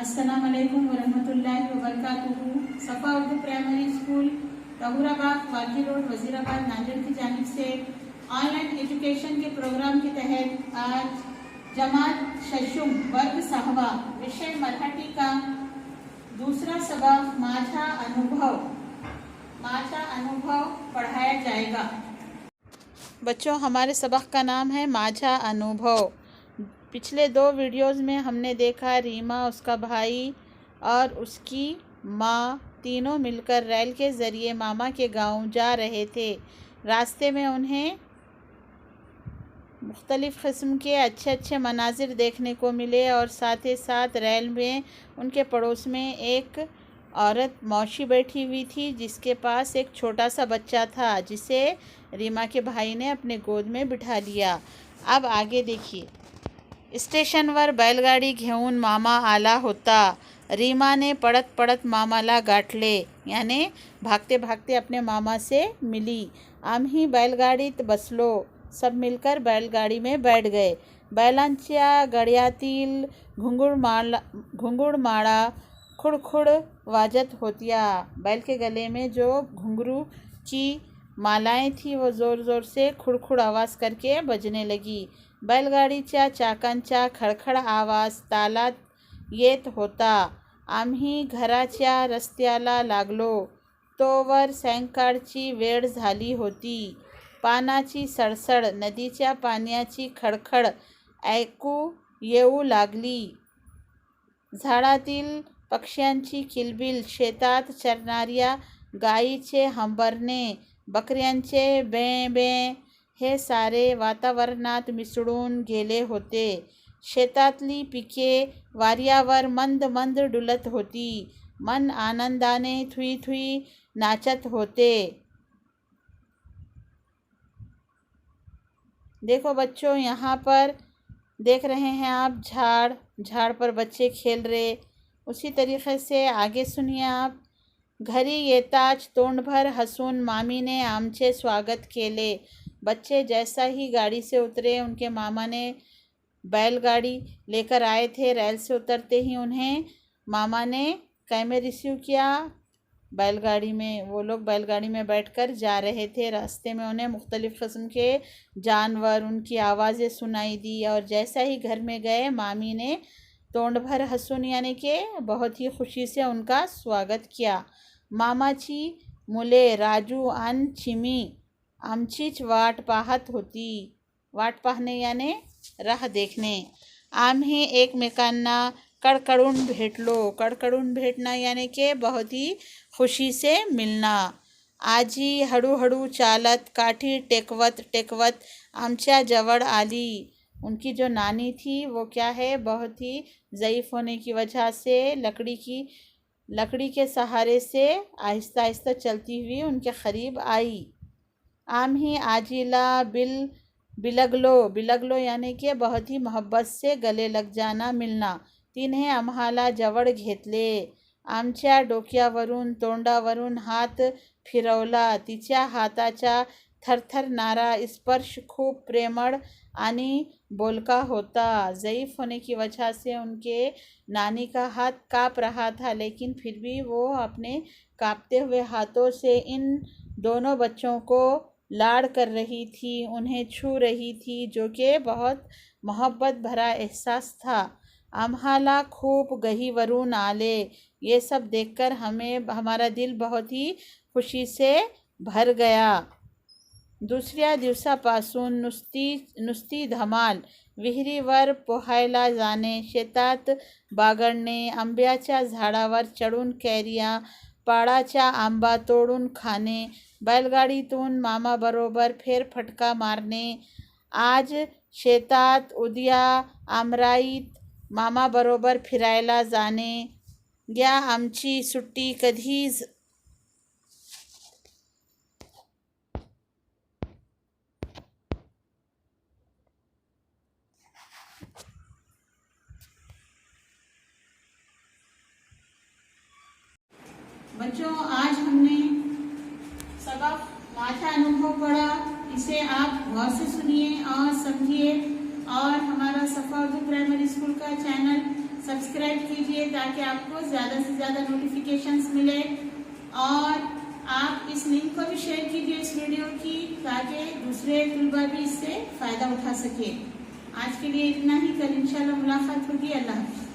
अस्सलामुअलैकुम वरहमतुल्लाहि वबरकातुहू। सफ़ा उर्दू प्राइमरी स्कूल तहूराबाद वाकी रोड वजीराबाद नांदेड़ की जानिब से ऑनलाइन एजुकेशन के प्रोग्राम के तहत आज जमात शशुम वर्ग सहवा विषय मराठी का दूसरा सबक माझा अनुभव पढ़ाया जाएगा। बच्चों, हमारे सबक का नाम है माझा अनुभव। पिछले दो वीडियोज़ में हमने देखा रीमा, उसका भाई और उसकी माँ तीनों मिलकर रेल के ज़रिए मामा के गांव जा रहे थे। रास्ते में उन्हें मुख्तलिफ़ क़िस्म के अच्छे अच्छे मनाजिर देखने को मिले और साथ ही साथ रेल में उनके पड़ोस में एक औरत मौशी बैठी हुई थी जिसके पास एक छोटा सा बच्चा था जिसे रीमा के भाई ने अपने गोद में बिठा लिया। अब आगे देखिए। स्टेशनवर बैलगाडी घेऊन मामा आला होता। रीमा ने पड़त पड़त मामाला गाठले, याने भागते भागते अपने मामा से मिली। आम्ही बैलगाडीत बसलो। सब मिलकर बैलगाडी में बैठ गए। बैलांच्या गळ्यातील घुंगुरमाळा खुड़खुड़ वाजत होत्या। बैल के गले में जो घुंघरू की मालाएं थी वो ज़ोर ज़ोर से खुड़खुड़ आवाज़ करके बजने लगी। बैलगाडीच्या चाकांचा खडखड आवाज तालात येत होता। आम्ही घराच्या रस्त्याला लागलो तोवर सायंकाळची वेळ झाली होती। पानाची सडसड, नदीच्या पाण्याची खडखड ऐकू येऊ लागली। झाडातील पक्ष्यांची किलबिल, शेतात चरणाऱ्या गायीचे हंबरणे, बकऱ्यांचे बे बे हे सारे वातावरणात मिसळून गेले होते। शेतातली पिके वाऱ्यावर मंद मंद डुलत होती। मन आनंदाने थुई थुई नाचत होते। देखो बच्चों, यहाँ पर देख रहे हैं आप झाड़ पर बच्चे खेल रहे। उसी तरीक़े से आगे सुनिए आप। घरी येताच तोंडभर हसून मामीने आमचे स्वागत केले। बच्चे जैसा ही गाड़ी से उतरे, उनके मामा ने बैलगाड़ी लेकर आए थे। रेल से उतरते ही उन्हें मामा ने कैमे रिसीव किया। बैलगाड़ी में वो लोग बैलगाड़ी में बैठकर जा रहे थे। रास्ते में उन्हें मुख्तलिफ़ किस्म के जानवर, उनकी आवाज़ें सुनाई दी और जैसा ही घर में गए मामी ने तोंड भर हसून यानी कि बहुत ही खुशी से उनका स्वागत किया। मामाची मुले राजू आणि चिमी आमचीच वाट पाहत होती। वाट पाहणे याने राह देखणे। आम्ही एकमेकांना कडकडून भेटलो। कडकडून भेटना यानी कि बहुत ही खुशी से मिलना। आजी हळूहळू चालत काठी टेकवत टेकवत आमच्या जवळ आली। उनकी जो नानी थी वो क्या है, बहुत ही ज़ईफ़ होने की वजह से लकड़ी के सहारे से आहिस्ता आहिस्ता चलती हुई उनके क़रीब आई। आम्ही आजीला बिलगलो यानी कि बहुत ही मोहब्बत से गले लग जाना, मिलना। तिने आम्हाला जवळ घेतले। आमच्या डोक्यावरून तोंडावरून हात फिरवला। तिच्या हाताचा थरथरणारा स्पर्श खूब प्रेमळ आणि बोलका होता। ज़ईफ़ होने की वजह से उनके नानी का हाथ काँप रहा था, लेकिन फिर भी वो अपने काँपते हुए हाथों से इन दोनों बच्चों को लाड़ कर रही थी, उन्हें छू रही थी, जो कि बहुत मोहब्बत भरा एहसास था। आम्हाला खूप गहीवरून आले। ये सब देखकर हमारा दिल बहुत ही खुशी से भर गया। दुसऱ्या दिवसापासून नुसती धमाल। विहिरीवर पोहायला जाणे, शेतात बागडणे, आंब्याच्या झाडावर चढून कैरिया, पाडाचा आंबा तोडून खाणे, बैलगाडीतून मामाबरोबर फेरफटका मारणे, आज शेतात उद्या आमराईत मामाबरोबर फिरायला जाणे, या आमची सुट्टी कधीच बच्चों, आज हमने सबक माझा अनुभव पढ़ा। इसे आप गौर से सुनिए और समझिए और हमारा सफ़ा उर्दू प्राइमरी स्कूल का चैनल सब्सक्राइब कीजिए ताकि आपको ज़्यादा से ज़्यादा नोटिफिकेशंस मिले, और आप इस लिंक को भी शेयर कीजिए इस वीडियो की, ताकि दूसरे तलबा भी इससे फ़ायदा उठा सके। आज के लिए इतना ही, कल इंशाल्लाह मुलाकात होगी। अल्लाह हाफ़िज़।